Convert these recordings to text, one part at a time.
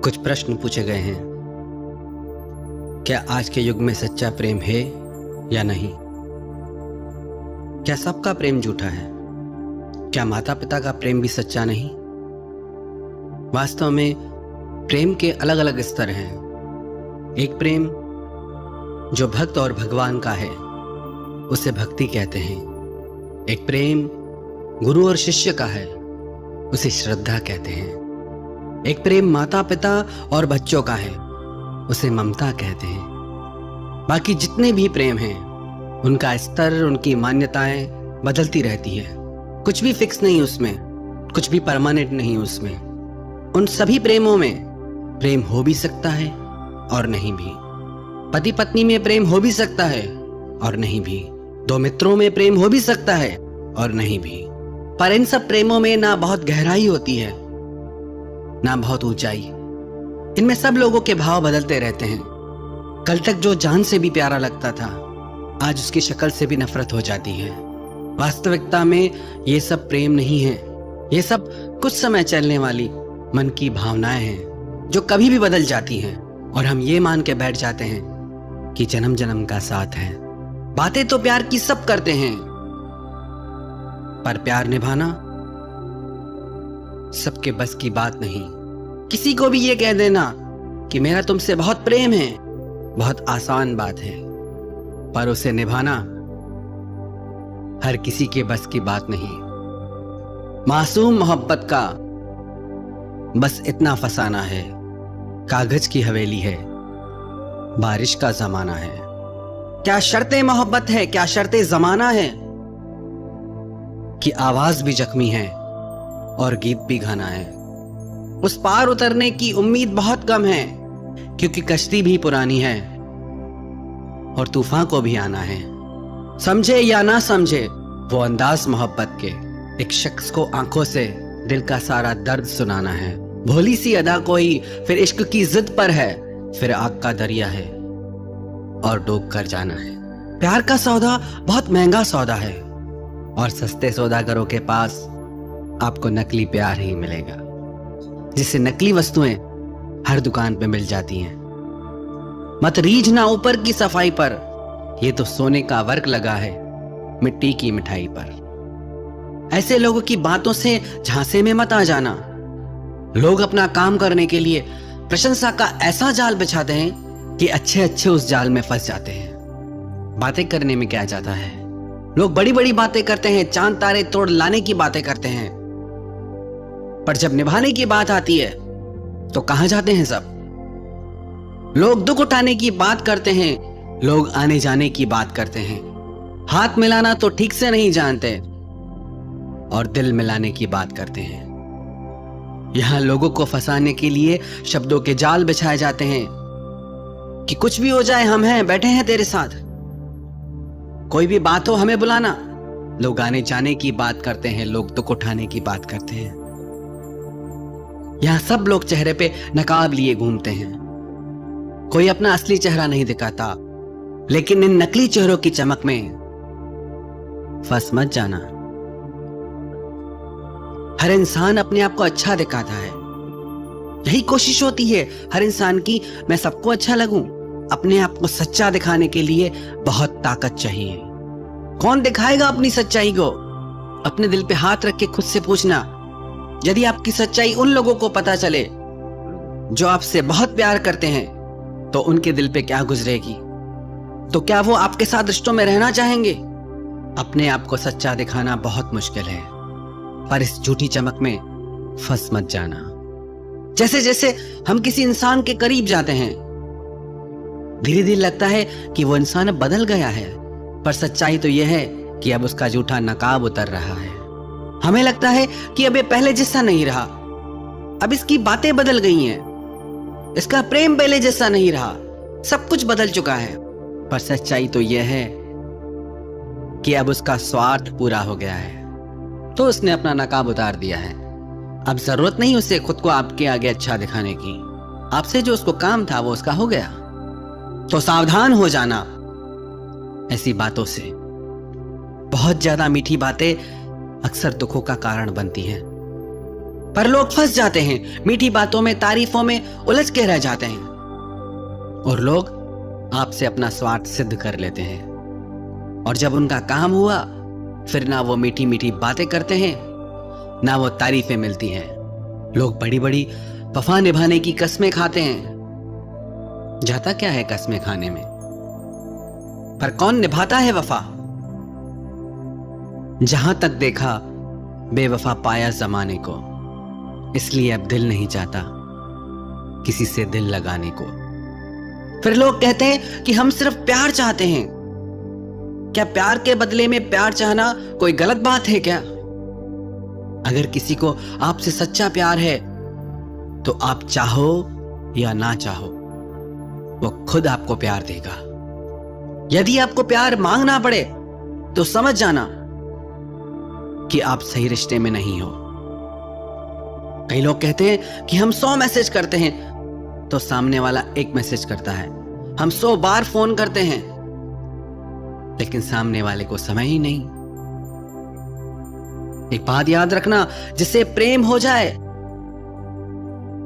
कुछ प्रश्न पूछे गए हैं। क्या आज के युग में सच्चा प्रेम है या नहीं? क्या सबका प्रेम झूठा है? क्या माता पिता का प्रेम भी सच्चा नहीं? वास्तव में प्रेम के अलग अलग स्तर हैं। एक प्रेम जो भक्त और भगवान का है उसे भक्ति कहते हैं। एक प्रेम गुरु और शिष्य का है उसे श्रद्धा कहते हैं। एक प्रेम माता पिता और बच्चों का है उसे ममता कहते हैं। बाकी जितने भी प्रेम हैं उनका स्तर, उनकी मान्यताएं बदलती रहती है। कुछ भी फिक्स नहीं उसमें, कुछ भी परमानेंट नहीं उसमें। उन सभी प्रेमों में प्रेम हो भी सकता है और नहीं भी। पति पत्नी में प्रेम हो भी सकता है और नहीं भी। दो मित्रों में प्रेम हो भी सकता है और नहीं भी। पर इन सब प्रेमों में ना बहुत गहराई होती है ना बहुत ऊंचाई। इनमें सब लोगों के भाव बदलते रहते हैं। कल तक जो जान से भी प्यारा लगता था आज उसकी शक्ल से भी नफरत हो जाती है। वास्तविकता में ये सब प्रेम नहीं है। ये सब कुछ समय चलने वाली मन की भावनाएं हैं जो कभी भी बदल जाती हैं और हम ये मान के बैठ जाते हैं कि जन्म जन्म का साथ है। बातें तो प्यार की सब करते हैं पर प्यार निभाना सबके बस की बात नहीं। किसी को भी ये कह देना कि मेरा तुमसे बहुत प्रेम है बहुत आसान बात है, पर उसे निभाना हर किसी के बस की बात नहीं। मासूम मोहब्बत का बस इतना फसाना है, कागज की हवेली है, बारिश का जमाना है। क्या शर्तें मोहब्बत है, क्या शर्तें जमाना है कि आवाज भी जख्मी है और गीत भी गाना है। उस पार उतरने की उम्मीद बहुत कम है क्योंकि कश्ती भी पुरानी है और तूफान को भी आना है। समझे या ना समझे वो अंदाज मोहब्बत के, एक शख्स को आंखों से दिल का सारा दर्द सुनाना है। भोली सी अदा कोई फिर इश्क की जिद पर है, फिर आग का दरिया है और डूब कर जाना है। प्यार का सौदा बहुत महंगा सौदा है और सस्ते सौदागरों के पास आपको नकली प्यार ही मिलेगा, जिससे नकली वस्तुएं हर दुकान पे मिल जाती हैं। मत रीझना ऊपर की सफाई पर, ये तो सोने का वर्क लगा है मिट्टी की मिठाई पर। ऐसे लोगों की बातों से झांसे में मत आ जाना। लोग अपना काम करने के लिए प्रशंसा का ऐसा जाल बिछाते हैं कि अच्छे अच्छे उस जाल में फंस जाते हैं। बातें करने में क्या जाता है, लोग बड़ी बड़ी बातें करते हैं, चांद तारे तोड़ लाने की बातें करते हैं, पर जब निभाने की बात आती है तो कहां जाते हैं सब। लोग दुख उठाने की बात करते हैं, लोग आने जाने की बात करते हैं, हाथ मिलाना तो ठीक से नहीं जानते और दिल मिलाने की बात करते हैं। यहां लोगों को फंसाने के लिए शब्दों के जाल बिछाए जाते हैं कि कुछ भी हो जाए हम हैं, बैठे हैं तेरे साथ, कोई भी बात हो हमें बुलाना। लोग आने जाने की बात करते हैं, लोग दुख उठाने की बात करते हैं। यहां सब लोग चेहरे पे नकाब लिए घूमते हैं, कोई अपना असली चेहरा नहीं दिखाता, लेकिन इन नकली चेहरों की चमक में फंस मत जाना। हर इंसान अपने आप को अच्छा दिखाता है, यही कोशिश होती है हर इंसान की, मैं सबको अच्छा लगूं। अपने आप को सच्चा दिखाने के लिए बहुत ताकत चाहिए। कौन दिखाएगा अपनी सच्चाई को? अपने दिल पे हाथ रख के खुद से पूछना, यदि आपकी सच्चाई उन लोगों को पता चले जो आपसे बहुत प्यार करते हैं तो उनके दिल पे क्या गुजरेगी? तो क्या वो आपके साथ रिश्तों में रहना चाहेंगे? अपने आप को सच्चा दिखाना बहुत मुश्किल है, पर इस झूठी चमक में फंस मत जाना। जैसे जैसे हम किसी इंसान के करीब जाते हैं धीरे धीरे लगता है कि वो इंसान अब बदल गया है, पर सच्चाई तो यह है कि अब उसका झूठा नकाब उतर रहा है। हमें लगता है कि अब ये पहले जैसा नहीं रहा, अब इसकी बातें बदल गई हैं, इसका प्रेम पहले जैसा नहीं रहा, सब कुछ बदल चुका है। पर सच्चाई तो यह है कि अब उसका स्वार्थ पूरा हो गया है, तो उसने अपना नकाब उतार दिया है। अब जरूरत नहीं उसे खुद को आपके आगे अच्छा दिखाने की। आपसे जो उसको काम था वो उसका हो गया, तो सावधान हो जाना ऐसी बातों से। बहुत ज्यादा मीठी बातें अक्सर दुखों का कारण बनती हैं। पर लोग फंस जाते हैं, मीठी बातों में, तारीफों में उलझ के रह जाते हैं और लोग आपसे अपना स्वार्थ सिद्ध कर लेते हैं। और जब उनका काम हुआ, फिर ना वो मीठी मीठी बातें करते हैं, ना वो तारीफें मिलती हैं। लोग बड़ी बड़ी वफा निभाने की कस्में खाते हैं। जाता क्या है कस्में खाने में, पर कौन निभाता है वफा। जहां तक देखा बेवफा पाया जमाने को, इसलिए अब दिल नहीं चाहता किसी से दिल लगाने को। फिर लोग कहते हैं कि हम सिर्फ प्यार चाहते हैं। क्या प्यार के बदले में प्यार चाहना कोई गलत बात है क्या? अगर किसी को आपसे सच्चा प्यार है तो आप चाहो या ना चाहो, वो खुद आपको प्यार देगा। यदि आपको प्यार मांगना पड़े तो समझ जाना कि आप सही रिश्ते में नहीं हो। कई लोग कहते हैं कि हम 100 मैसेज करते हैं तो सामने वाला एक मैसेज करता है। हम 100 बार फोन करते हैं लेकिन सामने वाले को समय ही नहीं। एक बात याद रखना, जिससे प्रेम हो जाए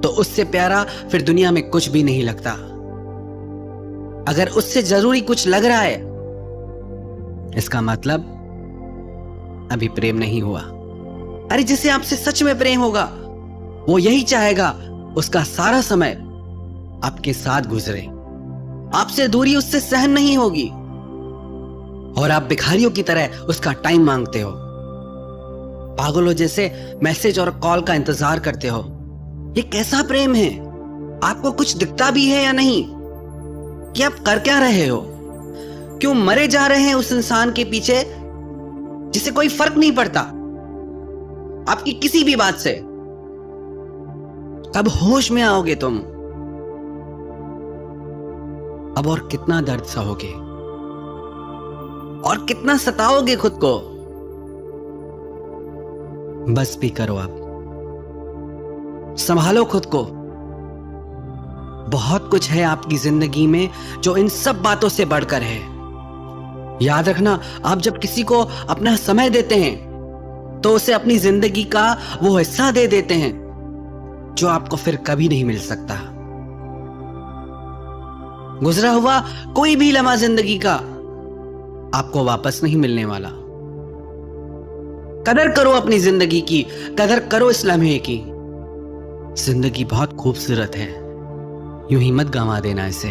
तो उससे प्यारा फिर दुनिया में कुछ भी नहीं लगता। अगर उससे जरूरी कुछ लग रहा है, इसका मतलब अभी प्रेम नहीं हुआ। अरे जिसे आपसे सच में प्रेम होगा, वो यही चाहेगा उसका सारा समय आपके साथ गुजरे। आपसे दूरी उससे सहन नहीं होगी और आप भिखारियों की तरह उसका टाइम मांगते हो, पागलों जैसे मैसेज और कॉल का इंतजार करते हो। ये कैसा प्रेम है? आपको कुछ दिखता भी है या नहीं कि आप कर क्या रहे हो? क्यों मरे जा रहे हैं उस इंसान के पीछे जिसे कोई फर्क नहीं पड़ता आपकी किसी भी बात से? कब होश में आओगे तुम? अब और कितना दर्द सहोगे और कितना सताओगे खुद को? बस भी करो, अब संभालो खुद को। बहुत कुछ है आपकी जिंदगी में जो इन सब बातों से बढ़कर है। याद रखना, आप जब किसी को अपना समय देते हैं तो उसे अपनी जिंदगी का वो हिस्सा दे देते हैं जो आपको फिर कभी नहीं मिल सकता। गुजरा हुआ कोई भी लम्हा जिंदगी का आपको वापस नहीं मिलने वाला। कदर करो अपनी जिंदगी की, कदर करो इस लम्हे की। जिंदगी बहुत खूबसूरत है, यूं ही मत गंवा देना इसे।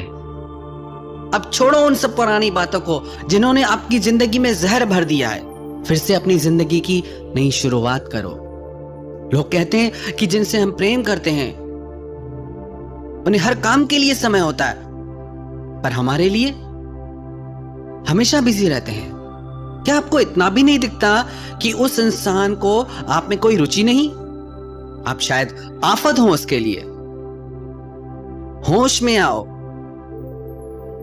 अब छोड़ो उन सब पुरानी बातों को जिन्होंने आपकी जिंदगी में जहर भर दिया है। फिर से अपनी जिंदगी की नई शुरुआत करो। लोग कहते हैं कि जिनसे हम प्रेम करते हैं उन्हें हर काम के लिए समय होता है, पर हमारे लिए हमेशा बिजी रहते हैं। क्या आपको इतना भी नहीं दिखता कि उस इंसान को आप में कोई रुचि नहीं? आप शायद आफत हो उसके लिए। होश में आओ।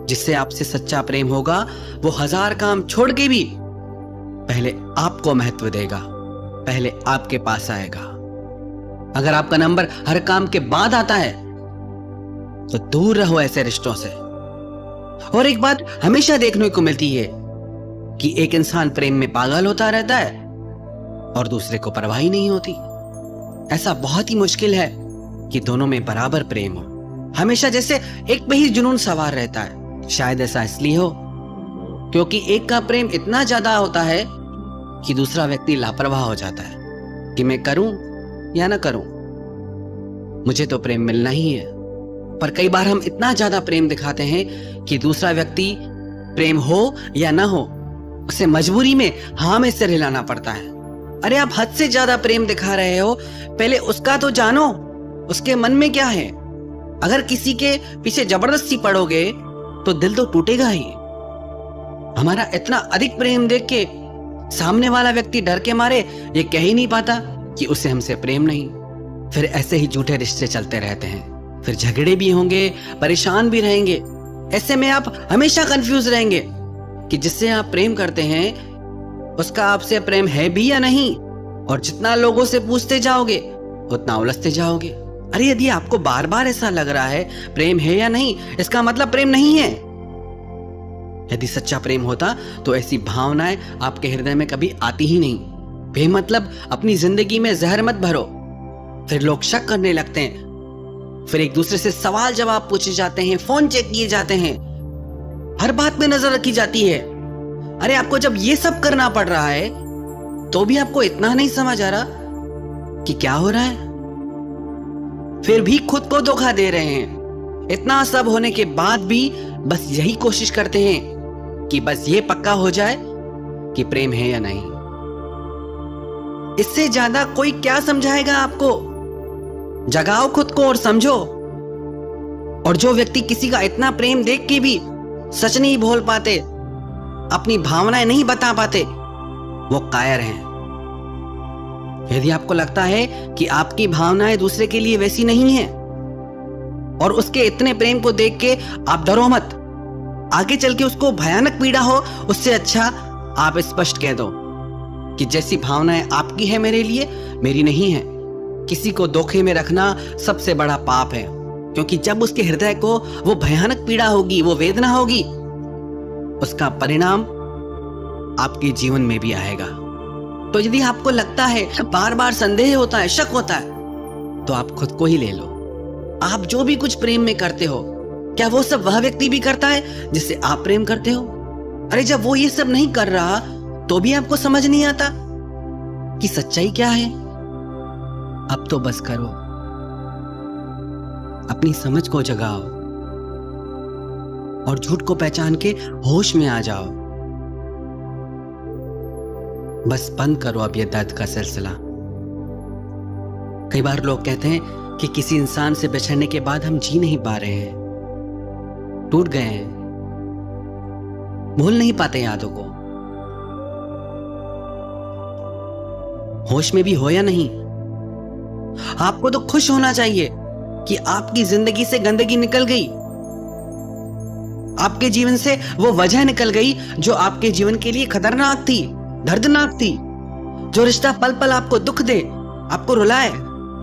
जिससे आपसे सच्चा प्रेम होगा वो 1000 काम छोड़ के भी पहले आपको महत्व देगा, पहले आपके पास आएगा। अगर आपका नंबर हर काम के बाद आता है तो दूर रहो ऐसे रिश्तों से। और एक बात हमेशा देखने को मिलती है कि एक इंसान प्रेम में पागल होता रहता है और दूसरे को परवाह ही नहीं होती। ऐसा बहुत ही मुश्किल है कि दोनों में बराबर प्रेम हो। हमेशा जैसे एक पे ही जुनून सवार रहता है। शायद ऐसा इसलिए हो क्योंकि एक का प्रेम इतना ज्यादा होता है कि दूसरा व्यक्ति लापरवाह हो जाता है कि मैं करूं या ना करूं, मुझे तो प्रेम मिलना ही है। पर कई बार हम इतना ज्यादा प्रेम दिखाते हैं कि दूसरा व्यक्ति प्रेम हो या ना हो उसे मजबूरी में हाँ में सिर हिलाना पड़ता है। अरे आप हद से ज्यादा प्रेम दिखा रहे हो, पहले उसका तो जानो, उसके मन में क्या है। अगर किसी के पीछे जबरदस्ती पड़ोगे तो दिल तो टूटेगा ही। हमारा इतना अधिक प्रेम देख के सामने वाला व्यक्ति डर के मारे ये कह ही नहीं पाता कि उसे हमसे प्रेम नहीं। फिर ऐसे ही झूठे रिश्ते चलते रहते हैं, फिर झगड़े भी होंगे, परेशान भी रहेंगे। ऐसे में आप हमेशा कंफ्यूज रहेंगे कि जिससे आप प्रेम करते हैं उसका आपसे प्रेम है भी या नहीं। और जितना लोगों से पूछते जाओगे उतना उलझते जाओगे। अरे यदि आपको बार बार ऐसा लग रहा है प्रेम है या नहीं, इसका मतलब प्रेम नहीं है। यदि सच्चा प्रेम होता तो ऐसी भावनाएं आपके हृदय में कभी आती ही नहीं। बेमतलब अपनी जिंदगी में जहर मत भरो। फिर लोग शक करने लगते हैं, फिर एक दूसरे से सवाल जवाब पूछे जाते हैं, फोन चेक किए जाते हैं, हर बात में नजर रखी जाती है। अरे आपको जब ये सब करना पड़ रहा है तो भी आपको इतना नहीं समझ आ रहा कि क्या हो रहा है? फिर भी खुद को धोखा दे रहे हैं। इतना सब होने के बाद भी बस यही कोशिश करते हैं कि बस ये पक्का हो जाए कि प्रेम है या नहीं। इससे ज्यादा कोई क्या समझाएगा आपको? जगाओ खुद को और समझो। और जो व्यक्ति किसी का इतना प्रेम देख के भी सच नहीं बोल पाते, अपनी भावनाएं नहीं बता पाते, वो कायर हैं। यदि आपको लगता है कि आपकी भावनाएं दूसरे के लिए वैसी नहीं हैं और उसके इतने प्रेम को देख के आप डरो मत, आगे चल के उसको भयानक पीड़ा हो, उससे अच्छा आप स्पष्ट कह दो कि जैसी भावनाएं आपकी है मेरे लिए, मेरी नहीं है। किसी को धोखे में रखना सबसे बड़ा पाप है, क्योंकि जब उसके हृदय को वो भयानक पीड़ा होगी, वो वेदना होगी, उसका परिणाम आपके जीवन में भी आएगा। तो यदि आपको लगता है, बार बार संदेह होता है, शक होता है, तो आप खुद को ही ले लो। आप जो भी कुछ प्रेम में करते हो, क्या वो सब वह व्यक्ति भी करता है जिससे आप प्रेम करते हो? अरे जब वो ये सब नहीं कर रहा तो भी आपको समझ नहीं आता कि सच्चाई क्या है? अब तो बस करो, अपनी समझ को जगाओ और झूठ को पहचान के होश में आ जाओ। बस बंद करो अब ये दर्द का सिलसिला। कई बार लोग कहते हैं कि किसी इंसान से बिछड़ने के बाद हम जी नहीं पा रहे हैं, टूट गए हैं, भूल नहीं पाते यादों को। होश में भी हो या नहीं, आपको तो खुश होना चाहिए कि आपकी जिंदगी से गंदगी निकल गई, आपके जीवन से वो वजह निकल गई जो आपके जीवन के लिए खतरनाक थी, दर्दनाक थी। जो रिश्ता पल पल आपको दुख दे, आपको रुलाए,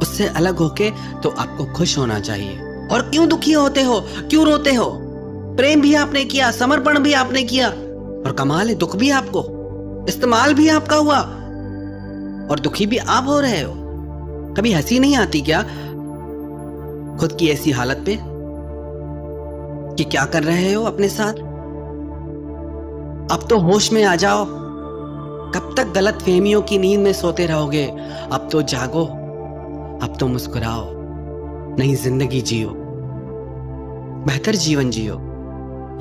उससे अलग होके तो आपको खुश होना चाहिए। और क्यों दुखी होते हो, क्यों रोते हो? प्रेम भी आपने किया, समर्पण भी आपने किया, और कमाल है दुख भी आपको, इस्तेमाल भी आपका हुआ, और दुखी भी आप हो रहे हो। कभी हंसी नहीं आती क्या खुद की ऐसी हालत पे कि क्या कर रहे हो अपने साथ? अब तो होश में आ जाओ। कब तक गलत फहमियों की नींद में सोते रहोगे? अब तो जागो, अब तो मुस्कुराओ, नई जिंदगी जियो, बेहतर जीवन जियो।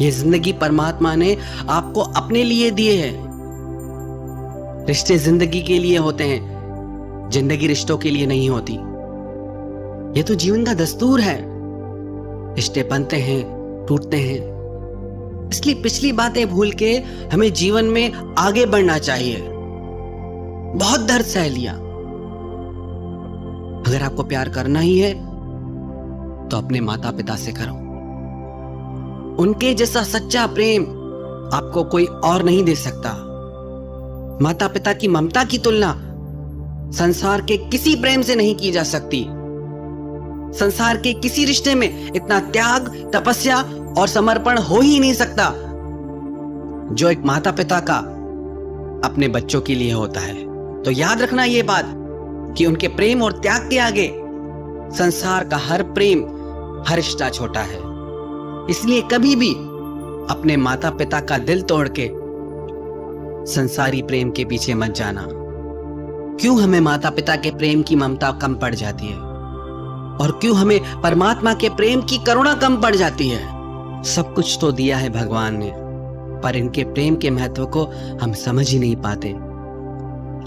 ये जिंदगी परमात्मा ने आपको अपने लिए दिए है। रिश्ते जिंदगी के लिए होते हैं, जिंदगी रिश्तों के लिए नहीं होती। ये तो जीवन का दस्तूर है। रिश्ते बनते हैं, टूटते हैं, इसलिए पिछली बातें भूल के हमें जीवन में आगे बढ़ना चाहिए। बहुत दर्द सह लिया। अगर आपको प्यार करना ही है तो अपने माता पिता से करो। उनके जैसा सच्चा प्रेम आपको कोई और नहीं दे सकता। माता पिता की ममता की तुलना संसार के किसी प्रेम से नहीं की जा सकती। संसार के किसी रिश्ते में इतना त्याग, तपस्या और समर्पण हो ही नहीं सकता जो एक माता पिता का अपने बच्चों के लिए होता है। तो याद रखना ये बात कि उनके प्रेम और त्याग के आगे संसार का हर प्रेम, हर रिश्ता छोटा है। इसलिए कभी भी अपने माता पिता का दिल तोड़ के संसारी प्रेम के पीछे मत जाना। क्यों हमें माता पिता के प्रेम की ममता कम पड़ जाती है, और क्यों हमें परमात्मा के प्रेम की करुणा कम पड़ जाती है? सब कुछ तो दिया है भगवान ने, पर इनके प्रेम के महत्व को हम समझ ही नहीं पाते,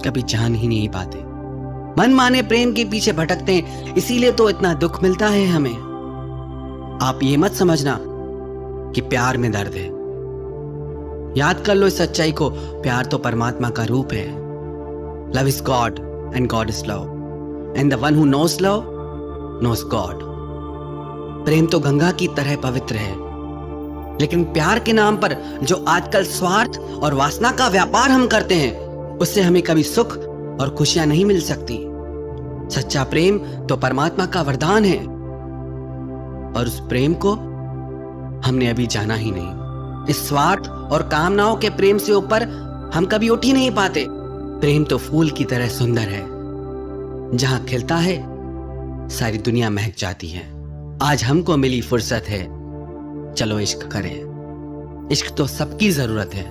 कभी जान ही नहीं पाते। मन माने प्रेम के पीछे भटकते हैं, इसीलिए तो इतना दुख मिलता है हमें। आप ये मत समझना कि प्यार में दर्द है। याद कर लो इस सच्चाई को, प्यार तो परमात्मा का रूप है। Love is god and god is love and the one who knows love knows god. प्रेम तो गंगा की तरह पवित्र है, लेकिन प्यार के नाम पर जो आजकल स्वार्थ और वासना का व्यापार हम करते हैं, उससे हमें कभी सुख और खुशियां नहीं मिल सकती। सच्चा प्रेम तो परमात्मा का वरदान है, और उस प्रेम को हमने अभी जाना ही नहीं। इस स्वार्थ और कामनाओं के प्रेम से ऊपर हम कभी उठ ही नहीं पाते। प्रेम तो फूल की तरह सुंदर है, जहां खिलता है सारी दुनिया महक जाती है। आज हमको मिली फुर्सत है, चलो इश्क करें। इश्क तो सबकी जरूरत है,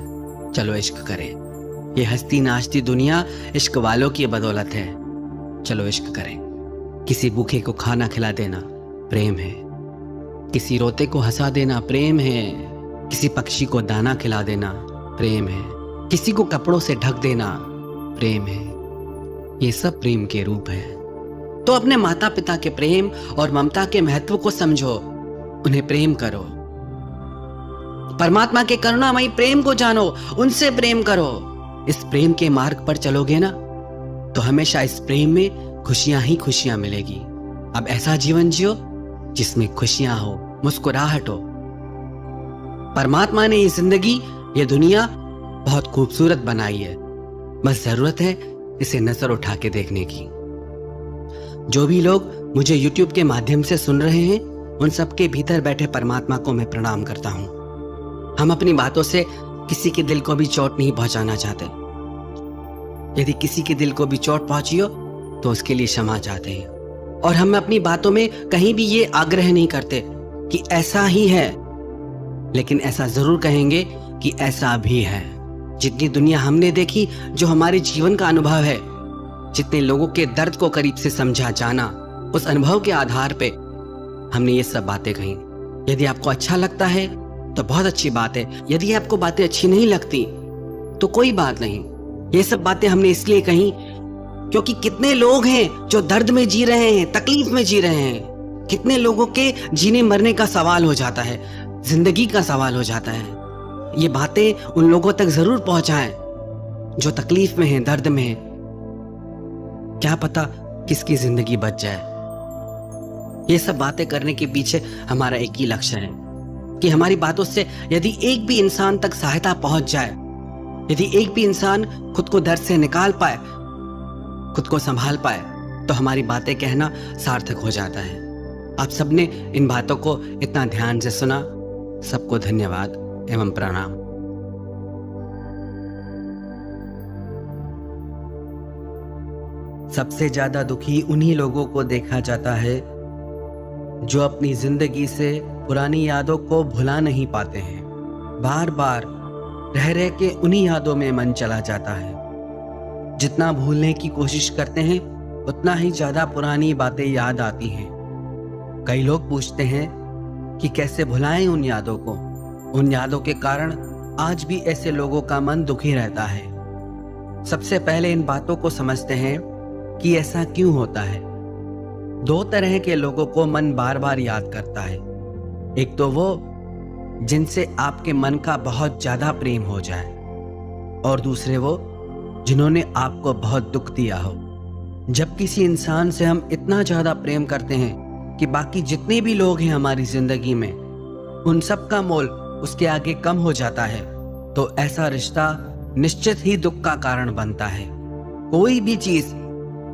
चलो इश्क करें। ये हंसती नाचती दुनिया इश्क वालों की बदौलत है, चलो इश्क करें। किसी भूखे को खाना खिला देना प्रेम है, किसी रोते को हंसा देना प्रेम है, किसी पक्षी को दाना खिला देना प्रेम है, किसी को कपड़ों से ढक देना प्रेम है। ये सब प्रेम के रूप हैं। तो अपने माता पिता के प्रेम और ममता के महत्व को समझो, उन्हें प्रेम करो। परमात्मा के करुणामयी प्रेम को जानो, उनसे प्रेम करो। इस प्रेम के मार्ग पर चलोगे ना तो हमेशा इस प्रेम में खुशियां ही खुशियां मिलेगी। अब ऐसा जीवन जियो जिसमें खुशियां हो, मुस्कुराहट हो। परमात्मा ने ये जिंदगी, ये दुनिया बहुत खूबसूरत बनाई है, बस जरूरत है इसे नजर उठा के देखने की। जो भी लोग मुझे YouTube के माध्यम से सुन रहे हैं, उन सबके भीतर बैठे परमात्मा को मैं प्रणाम करता हूं। हम अपनी बातों से किसी के दिल को भी चोट नहीं पहुंचाना चाहते। यदि किसी के दिल को भी चोट पहुंची हो तो उसके लिए क्षमा चाहते हैं। और हम अपनी बातों में कहीं भी ये आग्रह नहीं करते कि ऐसा ही है, लेकिन ऐसा जरूर कहेंगे कि ऐसा भी है। जितनी दुनिया हमने देखी, जो हमारे जीवन का अनुभव है, जितने लोगों के दर्द को करीब से समझा जाना, उस अनुभव के आधार पे हमने ये सब बातें कही। यदि आपको अच्छा लगता है तो बहुत अच्छी बात है, यदि आपको बातें अच्छी नहीं लगती तो कोई बात नहीं। ये सब बातें हमने इसलिए कही क्योंकि कितने लोग हैं जो दर्द में जी रहे हैं, तकलीफ में जी रहे हैं। कितने लोगों के जीने मरने का सवाल हो जाता है, जिंदगी का सवाल हो जाता है। ये बातें उन लोगों तक जरूर पहुंचाएं जो तकलीफ में हैं, दर्द में हैं। क्या पता किसकी जिंदगी बच जाए। ये सब बातें करने के पीछे हमारा एक ही लक्ष्य है कि हमारी बातों से यदि एक भी इंसान तक सहायता पहुंच जाए, यदि एक भी इंसान खुद को दर्द से निकाल पाए, खुद को संभाल पाए, तो हमारी बातें कहना सार्थक हो जाता है। आप सबने इन बातों को इतना ध्यान से सुना, सबको धन्यवाद एवं प्रणाम। सबसे ज्यादा दुखी उन्हीं लोगों को देखा जाता है जो अपनी जिंदगी से पुरानी यादों को भुला नहीं पाते हैं। बार बार रह रह के उन्हीं यादों में मन चला जाता है। जितना भूलने की कोशिश करते हैं उतना ही ज्यादा पुरानी बातें याद आती हैं। कई लोग पूछते हैं कि कैसे भुलाएं उन यादों को। उन यादों के कारण आज भी ऐसे लोगों का मन दुखी रहता है। सबसे पहले इन बातों को समझते हैं कि ऐसा क्यों होता है। दो तरह के लोगों को मन बार बार याद करता है। एक तो वो जिनसे आपके मन का बहुत ज्यादा प्रेम हो जाए, और दूसरे वो जिन्होंने आपको बहुत दुख दिया हो। जब किसी इंसान से हम इतना ज्यादा प्रेम करते हैं कि बाकी जितने भी लोग हैं हमारी जिंदगी में, उन सब का मोल उसके आगे कम हो जाता है, तो ऐसा रिश्ता निश्चित ही दुख का कारण बनता है। कोई भी चीज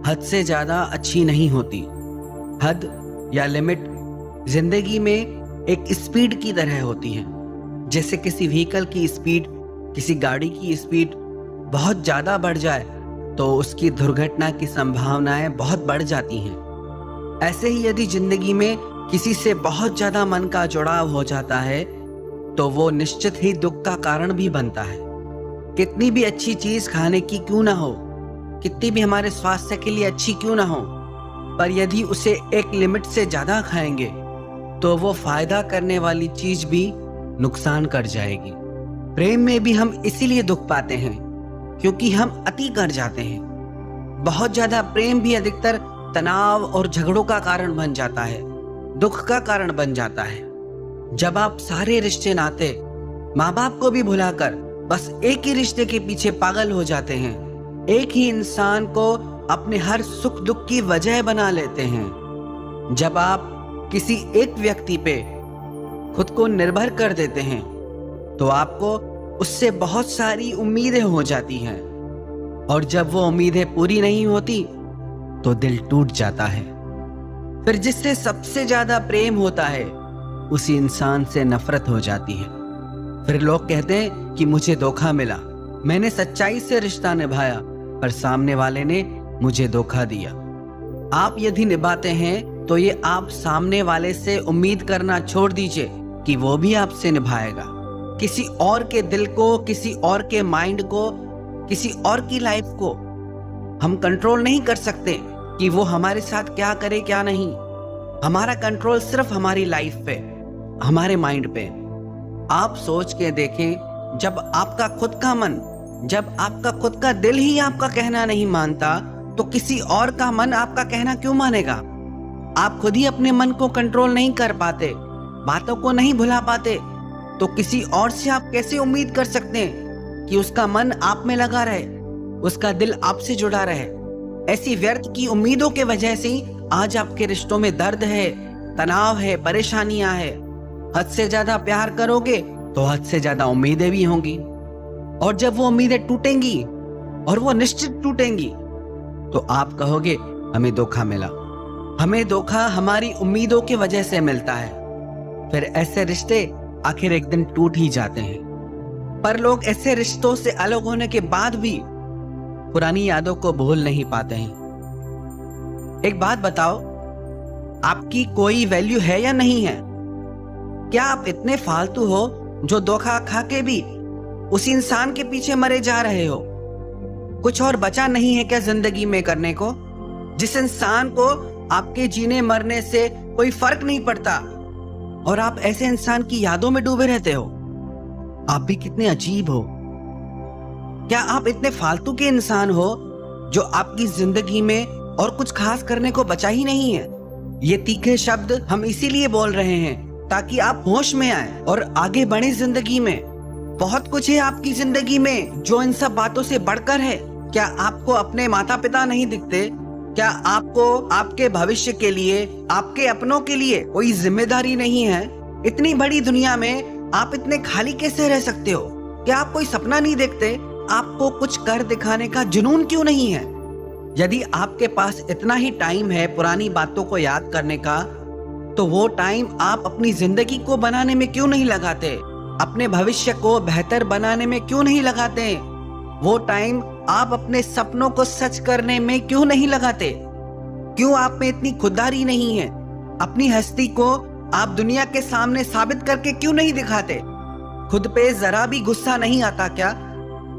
हद से ज्यादा अच्छी नहीं होती। हद या लिमिट जिंदगी में एक स्पीड की तरह होती है। जैसे किसी व्हीकल की स्पीड, किसी गाड़ी की स्पीड बहुत ज्यादा बढ़ जाए तो उसकी दुर्घटना की संभावनाएं बहुत बढ़ जाती हैं। ऐसे ही यदि जिंदगी में किसी से बहुत ज्यादा मन का जुड़ाव हो जाता है तो वो निश्चित ही दुख का कारण भी बनता है। कितनी भी अच्छी चीज खाने की क्यों ना हो, कितनी भी हमारे स्वास्थ्य के लिए अच्छी क्यों ना हो, पर यदि उसे एक लिमिट से ज्यादा खाएंगे तो वो फायदा करने वाली चीज भी नुकसान कर जाएगी। प्रेम में भी हम इसीलिए दुख पाते हैं क्योंकि हम अति कर जाते हैं। बहुत ज्यादा प्रेम भी अधिकतर तनाव और झगड़ों का कारण बन जाता है, दुख का कारण बन जाता है। जब आप सारे रिश्ते नाते, माँ बाप को भी भुलाकर बस एक ही रिश्ते के पीछे पागल हो जाते हैं, एक ही इंसान को अपने हर सुख दुख की वजह बना लेते हैं, जब आप किसी एक व्यक्ति पे खुद को निर्भर कर देते हैं तो आपको उससे बहुत सारी उम्मीदें हो जाती हैं, और जब वो उम्मीदें पूरी नहीं होती तो दिल टूट जाता है। फिर जिससे सबसे ज्यादा प्रेम होता है उसी इंसान से नफरत हो जाती है। फिर लोग कहते हैं कि मुझे धोखा मिला, मैंने सच्चाई से रिश्ता निभाया पर सामने वाले ने मुझे धोखा दिया। आप यदि निभाते हैं तो ये आप सामने वाले से उम्मीद करना छोड़ दीजिए कि वो भी आपसे निभाएगा। किसी और के दिल को, किसी और के माइंड को, किसी और की लाइफ को हम कंट्रोल नहीं कर सकते कि वो हमारे साथ क्या करे क्या नहीं। हमारा कंट्रोल सिर्फ हमारी लाइफ पे, हमारे माइंड पे। आप सोच के देखें, जब आपका खुद का मन, जब आपका खुद का दिल ही आपका कहना नहीं मानता तो किसी और का मन आपका कहना क्यों मानेगा। आप खुद ही अपने मन को कंट्रोल नहीं कर पाते, बातों को नहीं भुला पाते, तो किसी और से आप कैसे उम्मीद कर सकते हैं कि उसका मन आप में लगा रहे, उसका दिल आपसे जुड़ा रहे। ऐसी व्यर्थ की उम्मीदों के वजह से आज आपके रिश्तों में दर्द है, तनाव है, परेशानियां है। हद से ज्यादा प्यार करोगे तो हद से ज्यादा उम्मीदें भी होंगी, और जब वो उम्मीदें टूटेंगी, और वो निश्चित टूटेंगी, तो आप कहोगे हमें धोखा मिला। हमें धोखा हमारी उम्मीदों की वजह से मिलता है। फिर ऐसे रिश्ते आखिर एक दिन टूट ही जाते हैं। पर लोग ऐसे रिश्तों से अलग होने के बाद भी पुरानी यादों को भूल नहीं पाते हैं। एक बात बताओ, आपकी कोई वैल्यू है या नहीं है? क्या आप इतने फालतू हो जो धोखा खा के भी उसी इंसान के पीछे मरे जा रहे हो? कुछ और बचा नहीं है क्या जिंदगी में करने को? जिस इंसान को आपके जीने मरने से कोई फर्क नहीं पड़ता, और आप ऐसे इंसान की यादों में डूबे रहते हो। आप भी कितने अजीब हो। क्या आप इतने फालतू के इंसान हो जो आपकी जिंदगी में और कुछ खास करने को बचा ही नहीं है? ये तीखे शब्द हम इसीलिए बोल रहे हैं ताकि आप होश में आए और आगे बढ़े जिंदगी में। बहुत कुछ है आपकी जिंदगी में जो इन सब बातों से बढ़कर है। क्या आपको अपने माता पिता नहीं दिखते? क्या आपको आपके भविष्य के लिए, आपके अपनों के लिए कोई जिम्मेदारी नहीं है? इतनी बड़ी दुनिया में आप इतने खाली कैसे रह सकते हो? क्या आप कोई सपना नहीं देखते? आपको कुछ कर दिखाने का जुनून क्यों नहीं है? यदि आपके पास इतना ही टाइम है पुरानी बातों को याद करने का, तो वो टाइम आप अपनी जिंदगी को बनाने में क्यों नहीं लगाते? अपने भविष्य को बेहतर बनाने में क्यों नहीं लगाते? वो टाइम आप अपने सपनों को सच करने में क्यों नहीं लगाते? क्यों आप में इतनी खुददारी नहीं है? अपनी हस्ती को आप दुनिया के सामने साबित करके क्यों नहीं दिखाते? खुद पे जरा भी गुस्सा नहीं आता क्या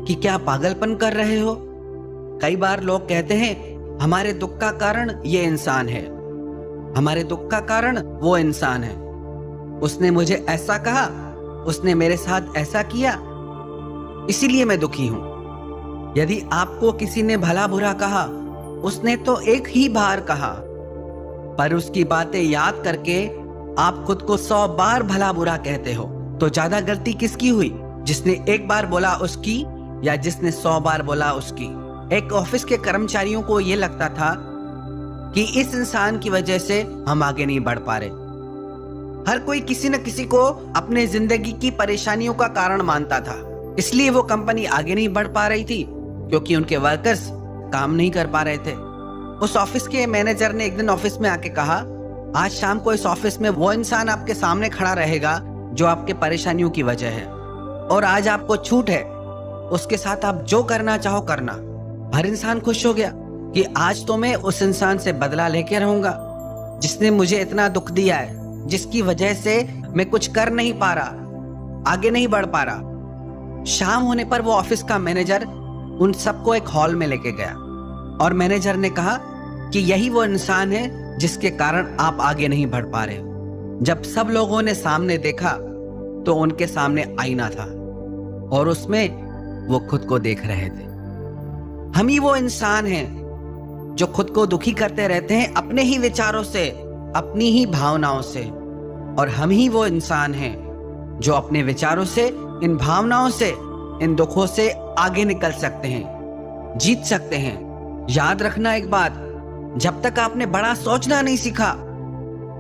कि क्या पागलपन कर रहे हो? कई बार लोग कहते हैं हमारे दुख का कारण ये इंसान है, हमारे दुख का कारण वो इंसान है, उसने मुझे ऐसा कहा, उसने मेरे साथ ऐसा किया, इसीलिए मैं दुखी हूं। यदि आपको किसी ने भला बुरा कहा, उसने तो एक ही बार कहा, पर उसकी बातें याद करके आप खुद को 100 बार भला बुरा कहते हो, तो ज्यादा गलती किसकी हुई? जिसने एक बार बोला उसकी, या जिसने 100 बार बोला उसकी? एक ऑफिस के कर्मचारियों को यह लगता था कि इस इंसान की वजह से हम आगे नहीं बढ़ पा रहे। हर कोई किसी न किसी को अपने जिंदगी की परेशानियों का कारण मानता था, इसलिए वो कंपनी आगे नहीं बढ़ पा रही थी, क्योंकि उनके वर्कर्स काम नहीं कर पा रहे थे। उस ऑफिस के मैनेजर ने एक दिन ऑफिस में आके कहा, आज शाम को इस ऑफिस में वो इंसान आपके सामने खड़ा रहेगा जो आपके परेशानियों की वजह है, और आज आपको छूट है, उसके साथ आप जो करना चाहो करना। हर इंसान खुश हो गया कि आज तो मैं उस इंसान से बदला लेके रहूंगा जिसने मुझे इतना दुख दिया है, जिसकी वजह से मैं कुछ कर नहीं पा रहा, आगे नहीं बढ़ पा रहा। शाम होने पर वो ऑफिस का मैनेजर उन सबको एक हॉल में लेके गया, और मैनेजर ने कहा कि यही वो इंसान है जिसके कारण आप आगे नहीं बढ़ पा रहे। जब सब लोगों ने सामने देखा तो उनके सामने आईना था, और उसमें वो खुद को देख रहे थे। हम ही वो इंसान हैं जो खुद को दुखी करते रहते हैं अपने ही विचारों से, अपनी ही भावनाओं से, और हम ही वो इंसान हैं जो अपने विचारों से, इन भावनाओं से, इन दुखों से आगे निकल सकते हैं, जीत सकते हैं। याद रखना एक बात, जब तक आपने बड़ा सोचना नहीं सीखा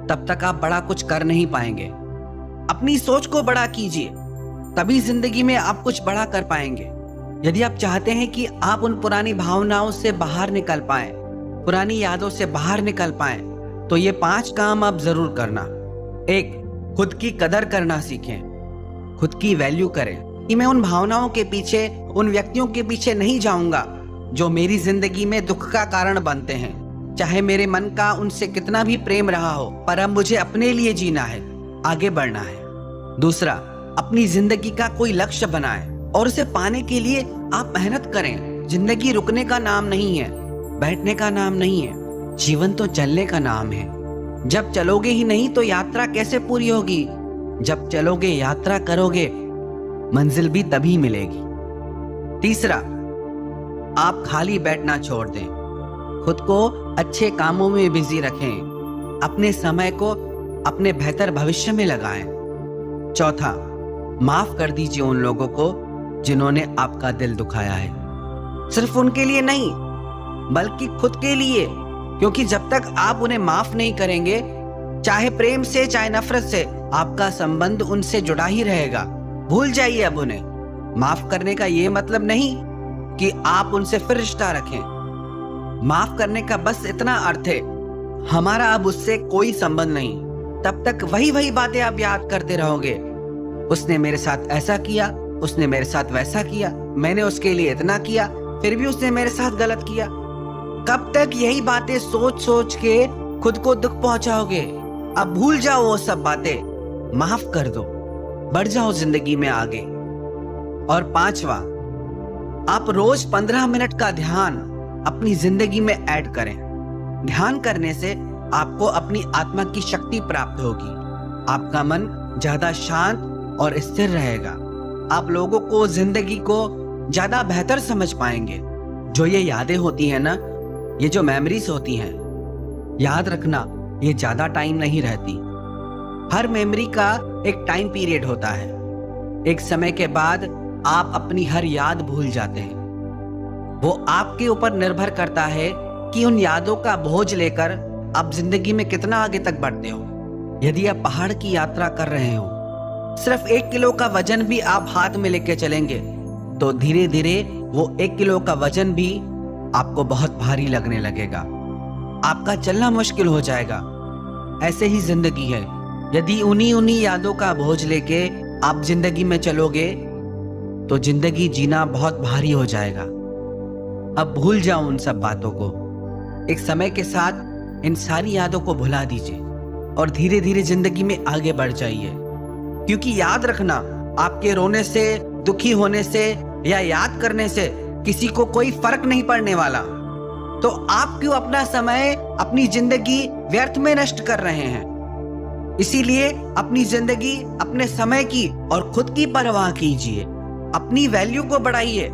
तब तक आप बड़ा कुछ कर नहीं पाएंगे। अपनी सोच को बड़ा कीजिए, तभी जिंदगी में आप कुछ बड़ा कर पाएंगे। यदि आप चाहते हैं कि आप उन पुरानी भावनाओं से बाहर निकल पाएं, पुरानी यादों से बाहर निकल पाएं, तो ये 5 काम आप जरूर करना। 1, खुद की कदर करना सीखें, खुद की वैल्यू करें कि मैं उन भावनाओं के पीछे, उन व्यक्तियों के पीछे नहीं जाऊंगा जो मेरी जिंदगी में दुख का कारण बनते हैं। चाहे मेरे मन का उनसे कितना भी प्रेम रहा हो, पर अब मुझे अपने लिए जीना है, आगे बढ़ना है। दूसरा, अपनी जिंदगी का कोई लक्ष्य बनाएं और उसे पाने के लिए आप मेहनत करें। जिंदगी रुकने का नाम नहीं है, बैठने का नाम नहीं है, जीवन तो चलने का नाम है। जब चलोगे ही नहीं तो यात्रा कैसे पूरी होगी? जब चलोगे, यात्रा करोगे, मंजिल भी तभी मिलेगी। तीसरा, आप खाली बैठना छोड़ दें, खुद को अच्छे कामों में बिजी रखें, अपने समय को अपने बेहतर भविष्य में लगाएं। चौथा, माफ कर दीजिए उन लोगों को जिन्होंने आपका दिल दुखाया है, सिर्फ उनके लिए नहीं बल्कि खुद के लिए, क्योंकि जब तक आप उन्हें माफ नहीं करेंगे, चाहे प्रेम से चाहे नफरत से, आपका संबंध उनसे जुड़ा ही रहेगा। भूल जाइए अब उन्हें। माफ करने का ये मतलब नहीं कि आप उनसे फिर रिश्ता रखें। माफ करने का बस इतना अर्थ है, हमारा अब उससे कोई संबंध नहीं। तब तक वही बातें आप याद करते रहोगे। उसने मेरे साथ ऐसा किया, उसने मेरे साथ वैसा किया, मैंने उसके लिए इतना किया, फिर भी उसने मेरे साथ गलत किया। कब तक यही बातें सोच सोच के खुद को दुख पहुंचाओगे? अब भूल जाओ वो सब बातें, माफ कर दो, बढ़ जाओ जिंदगी में आगे। और पांचवा, आप रोज 15 मिनट का ध्यान अपनी जिंदगी में ऐड करें। ध्यान करने से आपको अपनी आत्मा की शक्ति प्राप्त होगी, आपका मन ज्यादा शांत और स्थिर रहेगा, आप लोगों को, जिंदगी को ज्यादा बेहतर समझ पाएंगे। जो ये यादें होती हैं ना, ये जो मेमोरीज होती हैं, याद रखना, ये ज्यादा टाइम नहीं रहती। हर मेमोरी का एक टाइम पीरियड होता है। एक समय के बाद आप अपनी हर याद भूल जाते हैं। वो आपके ऊपर निर्भर करता है कि उन यादों का बोझ लेकर आप जिंदगी में कितना आगे तक बढ़ते हो। यदि आप पहाड़ की यात्रा कर रहे हो, सिर्फ 1 किलो का वजन भी आप हाथ में लेके चलेंगे, तो धीरे धीरे वो 1 किलो का वजन भी आपको बहुत भारी लगने लगेगा, आपका चलना मुश्किल हो जाएगा। ऐसे ही जिंदगी है, यदि उन्हीं यादों का बोझ लेके आप जिंदगी में चलोगे तो जिंदगी जीना बहुत भारी हो जाएगा। अब भूल जाओ उन सब बातों को। एक समय के साथ इन सारी यादों को भुला दीजिए और धीरे धीरे जिंदगी में आगे बढ़ जाइए। क्योंकि याद रखना, आपके रोने से, दुखी होने से या याद करने से किसी को कोई फर्क नहीं पड़ने वाला। तो आप क्यों अपना समय, अपनी जिंदगी व्यर्थ में नष्ट कर रहे हैं? इसीलिए अपनी जिंदगी, अपने समय की और खुद की परवाह कीजिए, अपनी वैल्यू को बढ़ाइए,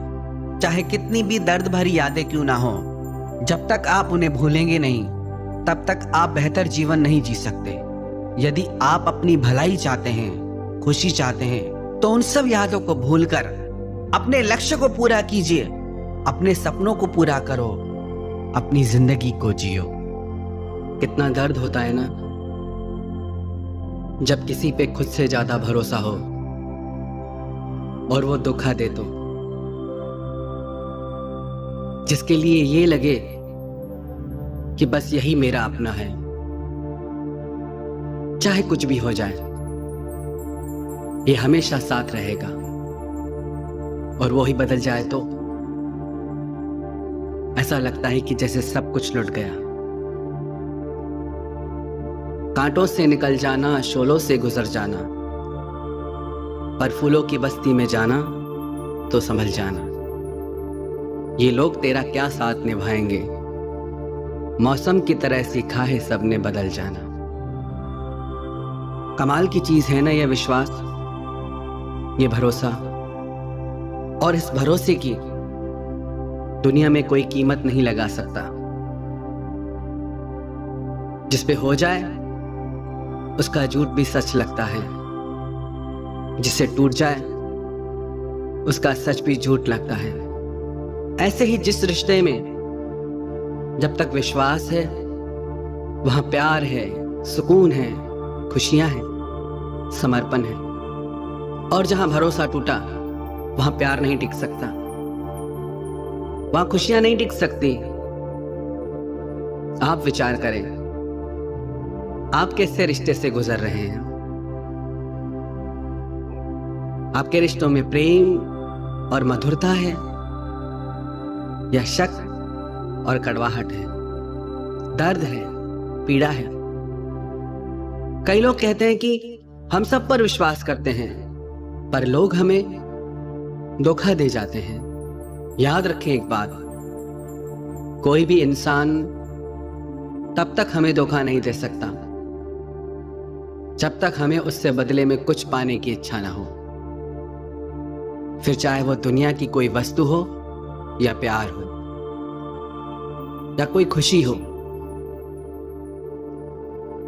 चाहे कितनी भी दर्द भरी यादें क्यों ना हो। जब तक आप उन्हें भूलेंगे नहीं, तब तक आप बेहतर जीवन नहीं जी सकते। यदि आप अपनी भलाई चाहते हैं, खुशी चाहते हैं, तो उन सब यादों को भूलकर अपने लक्ष्य को पूरा कीजिए, अपने सपनों को पूरा करो, अपनी जिंदगी को जियो। कितना दर्द होता है ना जब किसी पे खुद से ज्यादा भरोसा हो और वो धोखा दे तो, जिसके लिए ये लगे कि बस यही मेरा अपना है, चाहे कुछ भी हो जाए ये हमेशा साथ रहेगा, और वो ही बदल जाए तो ऐसा लगता है कि जैसे सब कुछ लुट गया। कांटों से निकल जाना, शोलों से गुजर जाना, पर फूलों की बस्ती में जाना तो संभल जाना। ये लोग तेरा क्या साथ निभाएंगे, मौसम की तरह सीखा है सबने बदल जाना। कमाल की चीज है ना ये विश्वास, ये भरोसा, और इस भरोसे की दुनिया में कोई कीमत नहीं लगा सकता। जिस पे हो जाए उसका झूठ भी सच लगता है, जिससे टूट जाए उसका सच भी झूठ लगता है। ऐसे ही जिस रिश्ते में जब तक विश्वास है वहां प्यार है, सुकून है, खुशियां हैं, समर्पण है, और जहां भरोसा टूटा वहां प्यार नहीं टिक सकता, वहां खुशियां नहीं टिक सकती। आप विचार करें, आप कैसे रिश्ते से गुजर रहे हैं? आपके रिश्तों में प्रेम और मधुरता है या शक और कड़वाहट है? दर्द है, पीड़ा है। कई लोग कहते हैं कि हम सब पर विश्वास करते हैं, पर लोग हमें धोखा दे जाते हैं। याद रखें एक बात, कोई भी इंसान तब तक हमें धोखा नहीं दे सकता जब तक हमें उससे बदले में कुछ पाने की इच्छा ना हो, फिर चाहे वो दुनिया की कोई वस्तु हो या प्यार हो या कोई खुशी हो।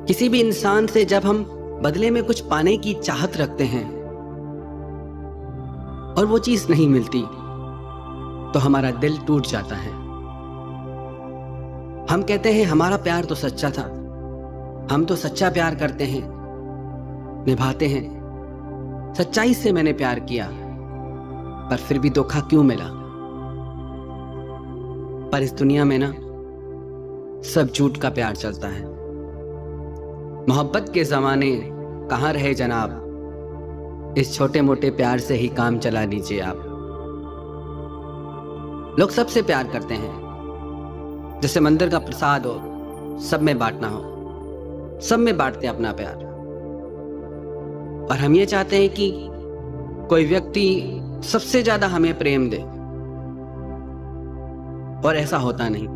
किसी भी इंसान से जब हम बदले में कुछ पाने की चाहत रखते हैं और वो चीज नहीं मिलती, तो हमारा दिल टूट जाता है। हम कहते हैं हमारा प्यार तो सच्चा था, हम तो सच्चा प्यार करते हैं, निभाते हैं, सच्चाई से मैंने प्यार किया, पर फिर भी धोखा क्यों मिला। पर इस दुनिया में ना सब झूठ का प्यार चलता है। मोहब्बत के जमाने कहां रहे जनाब, इस छोटे मोटे प्यार से ही काम चला लीजिए आप। लोग सबसे प्यार करते हैं, जैसे मंदिर का प्रसाद हो, सब में बांटना हो, सब में बांटते हैं अपना प्यार। और हम ये चाहते हैं कि कोई व्यक्ति सबसे ज्यादा हमें प्रेम दे, और ऐसा होता नहीं।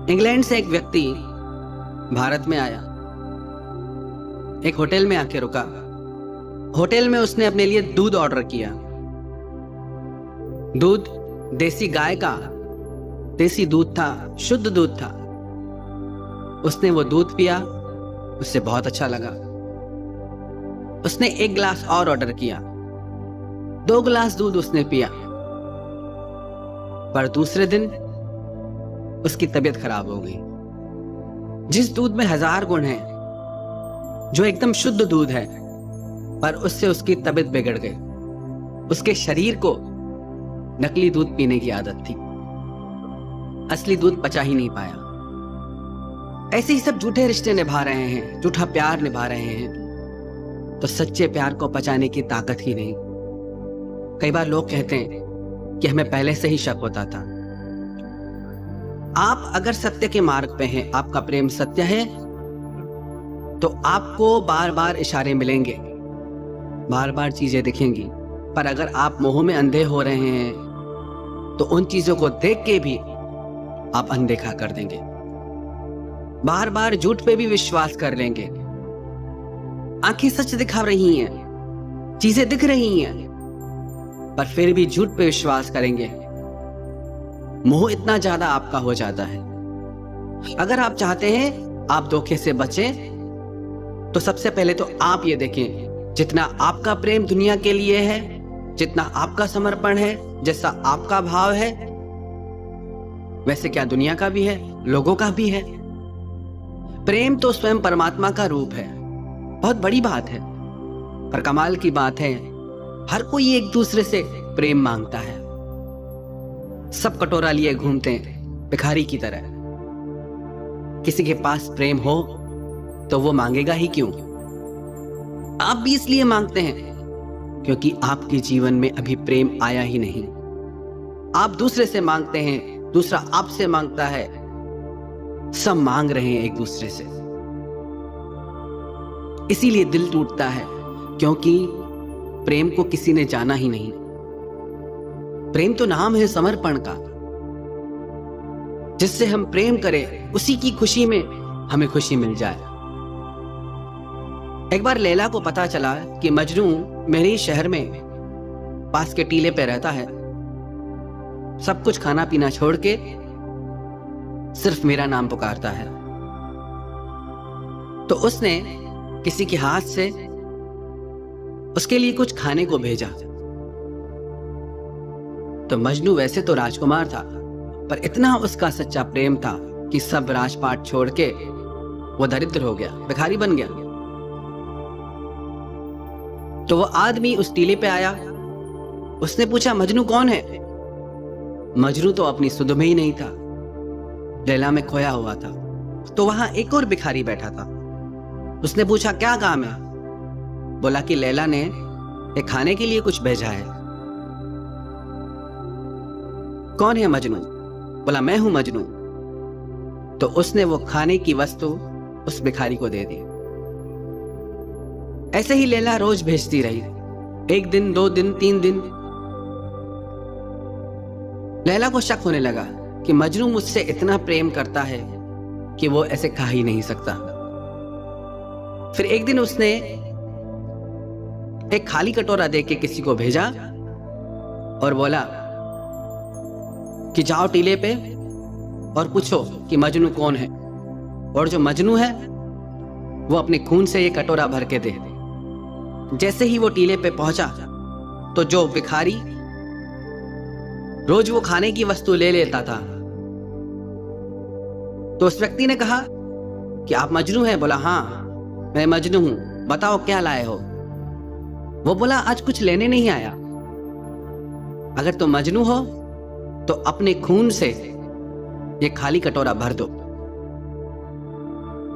इंग्लैंड से एक व्यक्ति भारत में आया, एक होटल में आके रुका। होटल में उसने अपने लिए दूध ऑर्डर किया। दूध देसी गाय का देसी दूध था, शुद्ध दूध था। उसने वो दूध पिया, उससे बहुत अच्छा लगा। उसने एक गिलास और ऑर्डर किया, 2 गिलास दूध उसने पिया। पर दूसरे दिन उसकी तबीयत खराब हो गई। जिस दूध में 1000 गुण हैं, जो एकदम शुद्ध दूध है, पर उससे उसकी तबीयत बिगड़ गई। उसके शरीर को नकली दूध पीने की आदत थी, असली दूध पचा ही नहीं पाया। ऐसे ही सब झूठे रिश्ते निभा रहे हैं, झूठा प्यार निभा रहे हैं, तो सच्चे प्यार को पचाने की ताकत ही नहीं। कई बार लोग कहते हैं कि हमें पहले से ही शक होता था। आप अगर सत्य के मार्ग पे हैं, आपका प्रेम सत्य है, तो आपको बार बार इशारे मिलेंगे, बार बार चीजें दिखेंगी। पर अगर आप मोह में अंधे हो रहे हैं, तो उन चीजों को देख के भी आप अनदेखा कर देंगे, बार बार झूठ पे भी विश्वास कर लेंगे। आंखें सच दिखा रही हैं, चीजें दिख रही हैं, पर फिर भी झूठ पे विश्वास करेंगे। मोह इतना ज्यादा आपका हो जाता है। अगर आप चाहते हैं आप धोखे से बचें, तो सबसे पहले तो आप ये देखें, जितना आपका प्रेम दुनिया के लिए है, जितना आपका समर्पण है, जैसा आपका भाव है, वैसे क्या दुनिया का भी है, लोगों का भी है। प्रेम तो स्वयं परमात्मा का रूप है, बहुत बड़ी बात है। पर कमाल की बात है, हर कोई एक दूसरे से प्रेम मांगता है। सब कटोरा लिए घूमते हैं भिखारी की तरह। किसी के पास प्रेम हो तो वो मांगेगा ही क्यों? आप भी इसलिए मांगते हैं क्योंकि आपके जीवन में अभी प्रेम आया ही नहीं। आप दूसरे से मांगते हैं, दूसरा आपसे मांगता है, सब मांग रहे हैं एक दूसरे से। इसीलिए दिल टूटता है, क्योंकि प्रेम को किसी ने जाना ही नहीं। प्रेम तो नाम है समर्पण का। जिससे हम प्रेम करें, उसी की खुशी में हमें खुशी मिल जाए। एक बार लैला को पता चला कि मजनू मेरे ही शहर में पास के टीले पे रहता है, सब कुछ खाना पीना छोड़ के सिर्फ मेरा नाम पुकारता है। तो उसने किसी के हाथ से उसके लिए कुछ खाने को भेजा। तो मजनू वैसे तो राजकुमार था, पर इतना उसका सच्चा प्रेम था कि सब राजपाट छोड़ के वो दरिद्र हो गया, भिखारी बन गया। तो वो आदमी उस टीले पे आया, उसने पूछा मजनू कौन है? मजनू तो अपनी सुध में ही नहीं था, लैला में खोया हुआ था। तो वहां एक और भिखारी बैठा था। उसने पूछा क्या काम है? बोला कि लैला ने एक खाने के लिए कुछ भेजा है। कौन है मजनू? बोला मैं हूं मजनू। तो उसने वो खाने की वस्तु उस भिखारी को दे दी। ऐसे ही लैला रोज भेजती रही, 1 दिन, 2 दिन, 3 दिन। लैला को शक होने लगा कि मजनू मुझसे इतना प्रेम करता है कि वो ऐसे खा ही नहीं सकता। फिर एक दिन उसने एक खाली कटोरा देके किसी को भेजा और बोला कि जाओ टीले पे और पूछो कि मजनू कौन है, और जो मजनू है वो अपने खून से ये कटोरा भर के दे। जैसे ही वो टीले पे पहुंचा तो जो भिखारी रोज वो खाने की वस्तु ले लेता था, तो उस व्यक्ति ने कहा कि आप मजनू हैं? बोला हाँ मैं मजनू हूं, बताओ क्या लाए हो? वो बोला आज कुछ लेने नहीं आया, अगर तुम मजनू हो तो अपने खून से ये खाली कटोरा भर दो।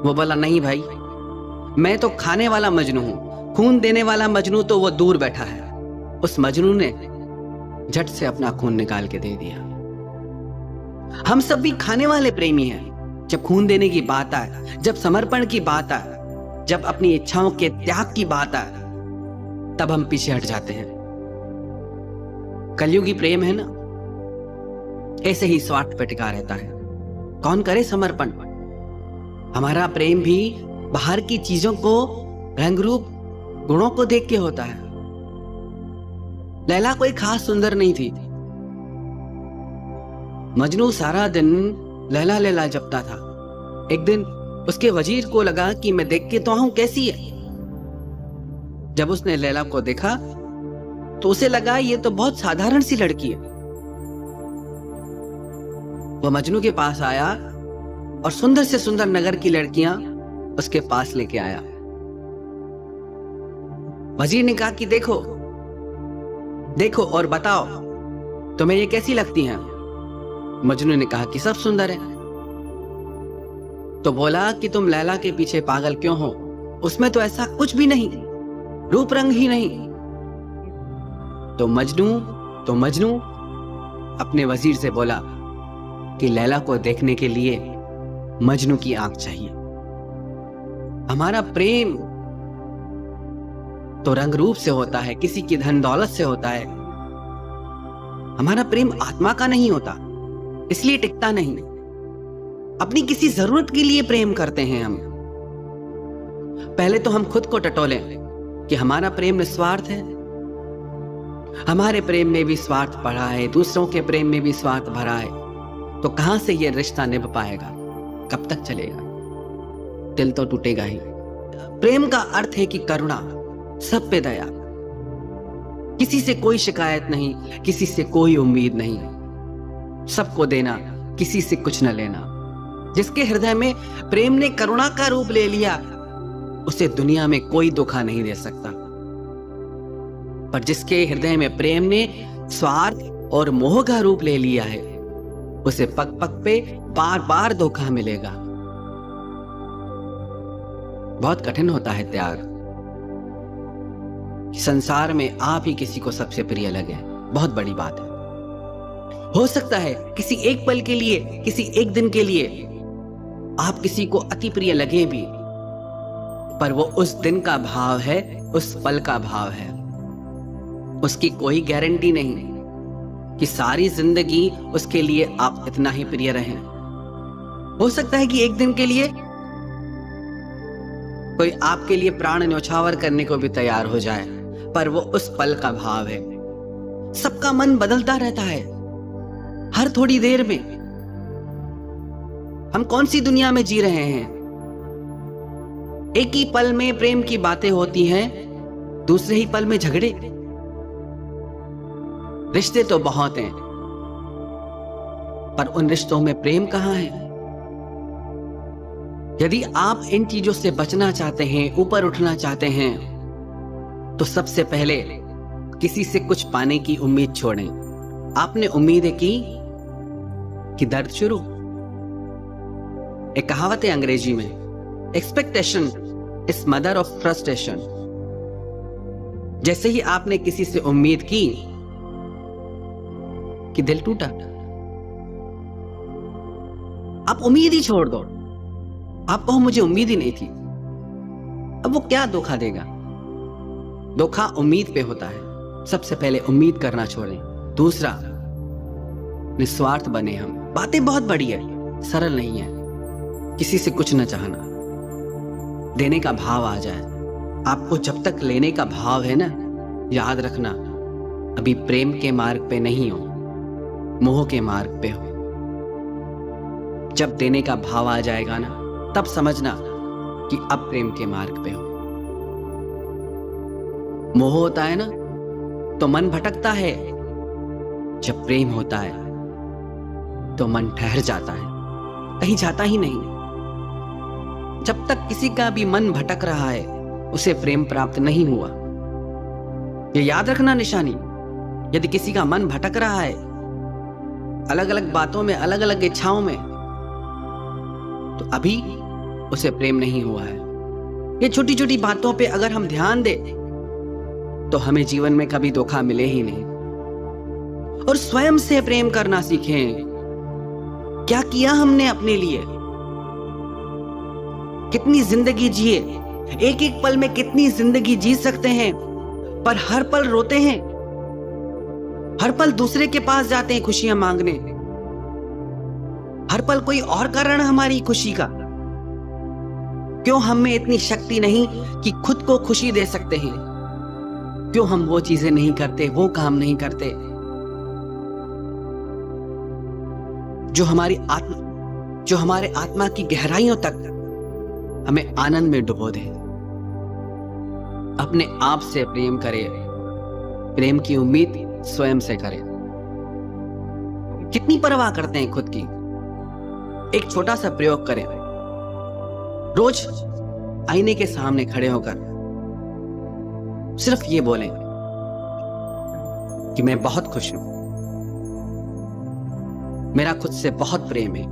वो बोला नहीं भाई, मैं तो खाने वाला मजनू हूं, खून देने वाला मजनू तो वो दूर बैठा है। उस मजनू ने झट से अपना खून निकाल के दे दिया। हम सब भी खाने वाले प्रेमी हैं। जब खून देने की बात आए, जब समर्पण की बात आए, जब अपनी इच्छाओं के त्याग की बात आए, तब हम पीछे हट जाते हैं। कलयुगी प्रेम है ना, ऐसे ही स्वार्थ पे टिका रहता है। कौन करे समर्पण? हमारा प्रेम भी बाहर की चीजों को, रंग रूप, गुणों को देख के होता है। लैला कोई खास सुंदर नहीं थी। मजनू सारा दिन लैला लैला जपता था। एक दिन उसके वजीर को लगा कि मैं देख के तो आऊं कैसी है। जब उसने लैला को देखा तो उसे लगा ये तो बहुत साधारण सी लड़की है। वह मजनू के पास आया और सुंदर से सुंदर नगर की लड़कियां उसके पास लेके आया। वजीर ने कहा कि देखो देखो और बताओ तुम्हें ये कैसी लगती हैं? मजनू ने कहा कि सब सुंदर है। तो बोला कि तुम लैला के पीछे पागल क्यों हो? उसमें तो ऐसा कुछ भी नहीं, रूप रंग ही नहीं। तो मजनू अपने वजीर से बोला कि लैला को देखने के लिए मजनू की आंख चाहिए। हमारा प्रेम तो रंग रूप से होता है, किसी की धन दौलत से होता है। हमारा प्रेम आत्मा का नहीं होता, इसलिए टिकता नहीं। अपनी किसी जरूरत के लिए प्रेम करते हैं हम। पहले तो हम खुद को टटोलें कि हमारा प्रेम निस्वार्थ है। हमारे प्रेम में भी स्वार्थ पड़ा है, दूसरों के प्रेम में भी स्वार्थ भरा है। तो कहां से यह रिश्ता निभ पाएगा? कब तक चलेगा? दिल तो टूटेगा ही। प्रेम का अर्थ है कि करुणा, सब पे दया, किसी से कोई शिकायत नहीं, किसी से कोई उम्मीद नहीं, सबको देना, किसी से कुछ न लेना। जिसके हृदय में प्रेम ने करुणा का रूप ले लिया, उसे दुनिया में कोई धोखा नहीं दे सकता। पर जिसके हृदय में प्रेम ने स्वार्थ और मोह का रूप ले लिया है, उसे पग पग पे बार बार धोखा मिलेगा। बहुत कठिन होता है त्याग। संसार में आप ही किसी को सबसे प्रिय लगे, बहुत बड़ी बात है। हो सकता है किसी एक पल के लिए, किसी एक दिन के लिए आप किसी को अति प्रिय लगे भी, पर वो उस दिन का भाव है, उस पल का भाव है। उसकी कोई गारंटी नहीं कि सारी जिंदगी उसके लिए आप इतना ही प्रिय रहें। हो सकता है कि एक दिन के लिए कोई आपके लिए प्राण न्यौछावर करने को भी तैयार हो जाए, पर वो उस पल का भाव है। सबका मन बदलता रहता है हर थोड़ी देर में। हम कौन सी दुनिया में जी रहे हैं? एक ही पल में प्रेम की बातें होती हैं, दूसरे ही पल में झगड़े। रिश्ते तो बहुत हैं, पर उन रिश्तों में प्रेम कहां है? यदि आप इन चीजों से बचना चाहते हैं, ऊपर उठना चाहते हैं, तो सबसे पहले किसी से कुछ पाने की उम्मीद छोड़ें। आपने उम्मीदें की कि दर्द शुरू। एक कहावत है अंग्रेजी में, expectation is mother of frustration. जैसे ही आपने किसी से उम्मीद की कि दिल टूटा। आप उम्मीद ही छोड़ दो। आप कहो मुझे उम्मीद ही नहीं थी। अब वो क्या धोखा देगा? धोखा उम्मीद पे होता है। सबसे पहले उम्मीद करना छोड़ें। दूसरा, निस्वार्थ बने हम। बातें बहुत बड़ी है, सरल नहीं है। किसी से कुछ न चाहना, देने का भाव आ जाए। आपको जब तक लेने का भाव है ना, याद रखना अभी प्रेम के मार्ग पे नहीं हो, मोह के मार्ग पे हो। जब देने का भाव आ जाएगा ना, तब समझना कि अब प्रेम के मार्ग पे हो। मोह होता है ना तो मन भटकता है, जब प्रेम होता है तो मन ठहर जाता है, कहीं जाता ही नहीं। जब तक किसी का भी मन भटक रहा है, उसे प्रेम प्राप्त नहीं हुआ। ये याद रखना निशानी। यदि किसी का मन भटक रहा है अलग अलग बातों में, अलग अलग इच्छाओं में, तो अभी उसे प्रेम नहीं हुआ है। ये छोटी छोटी बातों पे अगर हम ध्यान दें तो हमें जीवन में कभी धोखा मिले ही नहीं। और स्वयं से प्रेम करना सीखें। क्या किया हमने अपने लिए? कितनी जिंदगी जिए, एक एक पल में कितनी जिंदगी जी सकते हैं, पर हर पल रोते हैं। हर पल दूसरे के पास जाते हैं खुशियां मांगने। हर पल कोई और कारण हमारी खुशी का। क्यों हम में इतनी शक्ति नहीं कि खुद को खुशी दे सकते हैं? क्यों हम वो चीजें नहीं करते, वो काम नहीं करते जो हमारे आत्मा की गहराइयों तक हमें आनंद में डुबो दे। अपने आप से प्रेम करें। प्रेम की उम्मीद स्वयं से करें। कितनी परवाह करते हैं खुद की? एक छोटा सा प्रयोग करें। रोज आईने के सामने खड़े होकर सिर्फ ये बोलें कि मैं बहुत खुश हूं, मेरा खुद से बहुत प्रेम है।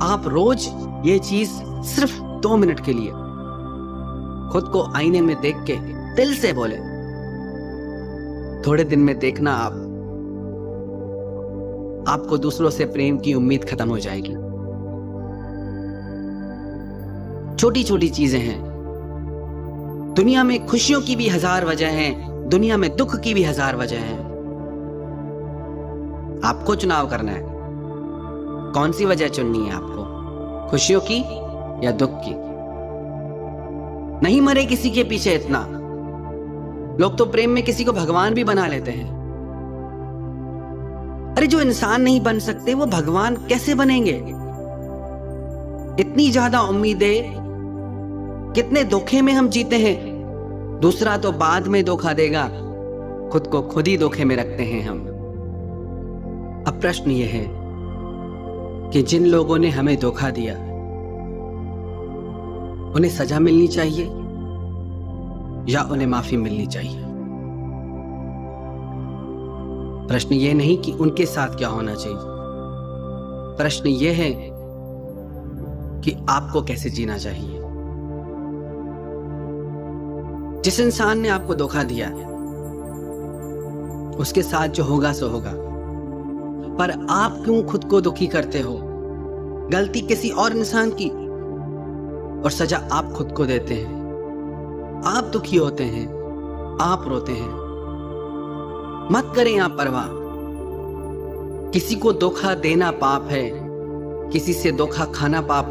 आप रोज ये चीज सिर्फ 2 मिनट के लिए खुद को आईने में देख के दिल से बोले। थोड़े दिन में देखना आपको दूसरों से प्रेम की उम्मीद खत्म हो जाएगी। छोटी छोटी चीजें हैं। दुनिया में खुशियों की भी 1000 वजह हैं, दुनिया में दुख की भी 1000 वजह हैं। आपको चुनाव करना है, कौन सी वजह चुननी है आपको, खुशियों की या दुख की। नहीं मरे किसी के पीछे इतना। लोग तो प्रेम में किसी को भगवान भी बना लेते हैं। अरे जो इंसान नहीं बन सकते वो भगवान कैसे बनेंगे? इतनी ज्यादा उम्मीदें, कितने धोखे में हम जीते हैं। दूसरा तो बाद में धोखा देगा, खुद को खुद ही धोखे में रखते हैं हम। अब प्रश्न यह है कि जिन लोगों ने हमें धोखा दिया, उन्हें सजा मिलनी चाहिए या उन्हें माफी मिलनी चाहिए? प्रश्न यह नहीं कि उनके साथ क्या होना चाहिए। प्रश्न यह है कि आपको कैसे जीना चाहिए। जिस इंसान ने आपको धोखा दिया है, उसके साथ जो होगा सो होगा, पर आप क्यों खुद को दुखी करते हो? गलती किसी और इंसान की और सजा आप खुद को देते हैं। आप दुखी होते हैं, आप रोते हैं। मत करें आप परवाह। किसी को धोखा देना पाप है, किसी से धोखा खाना पाप नहीं।